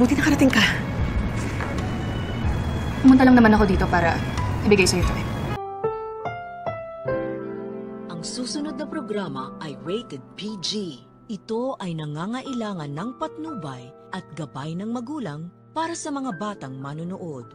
Buti nakarating ka. Pumunta lang naman ako dito para ibigay sa'yo ito. Ang susunod na programa ay rated PG. Ito ay nangangailangan ng patnubay at gabay ng magulang para sa mga batang manonood.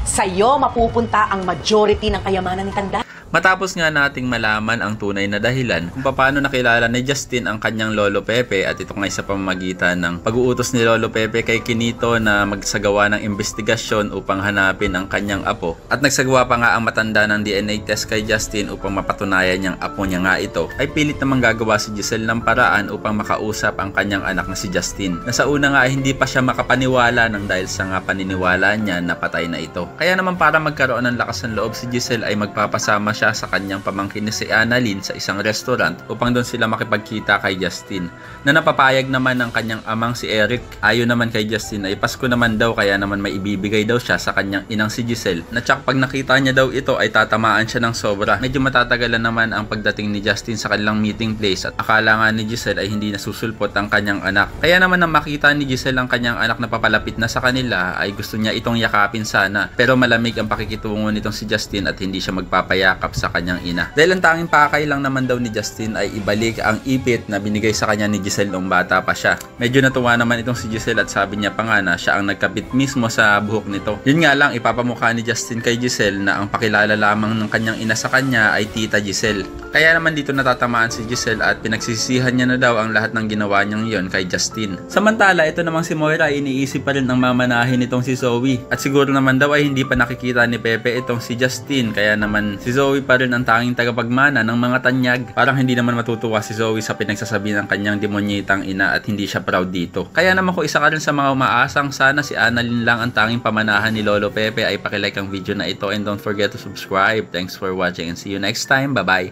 Sa'yo mapupunta ang majority ng kayamanan ni Tanda. Matapos nga nating malaman ang tunay na dahilan kung paano nakilala ni Justin ang kanyang Lolo Pepe at ito nga sa pamamagitan ng pag-uutos ni Lolo Pepe kay Quinito na magsagawa ng investigasyon upang hanapin ang kanyang apo at nagsagawa pa nga ang matanda ng DNA test kay Justin upang mapatunayan niyang apo niya nga ito, ay pilit namang gagawa si Giselle ng paraan upang makausap ang kanyang anak na si Justin, na sa una nga ay hindi pa siya makapaniwala nang dahil sa nga paniniwala niya na patay na ito. Kaya naman para magkaroon ng lakas ng loob si Giselle ay magpapasama siya sa kanyang pamangkin na si Annalyn sa isang restaurant upang doon sila makipagkita kay Justin, na napapayag naman ng kanyang amang si Eric. Ayon naman kay Justin ay Pasko naman daw, kaya naman may ibibigay daw siya sa kanyang inang si Giselle, na tsak pag nakita niya daw ito ay tatamaan siya ng sobra. Medyo matatagalan naman ang pagdating ni Justin sa kanilang meeting place at akala nga ni Giselle ay hindi nasusulpot ang kanyang anak. Kaya naman nang makita ni Giselle ang kanyang anak na papalapit na sa kanila ay gusto niya itong yakapin sana, pero malamig ang pakikitungo nitong si Justin at hindi siya magpapayakap sa kanyang ina. Dahil ang tanging pakay lang naman daw ni Justin ay ibalik ang ipit na binigay sa kanya ni Giselle noong bata pa siya. Medyo natuwa naman itong si Giselle at sabi niya pa nga na siya ang nagkapit mismo sa buhok nito. Yun nga lang, ipapamukha ni Justin kay Giselle na ang pakilala lamang ng kanyang ina sa kanya ay Tita Giselle. Kaya naman dito natatamaan si Giselle at pinagsisihan niya na daw ang lahat ng ginawa niyang yon kay Justin. Samantala, ito namang si Moira ay iniisip pa rin ang mamanahin nitong si Zoe. At siguro naman daw ay hindi pa nakikita ni Pepe itong si Justin, kaya naman si Zoe pa rin ang tanging tagapagmana ng mga tanyag. Parang hindi naman matutuwa si Zoe sa pinagsasabi ng kanyang demonyitang ina at hindi siya proud dito. Kaya naman kung isa ka rin sa mga umaasang sana si Annalyn lang ang tanging pamanahan ni Lolo Pepe ay pakilike ang video na ito and don't forget to subscribe. Thanks for watching and see you next time. Bye bye!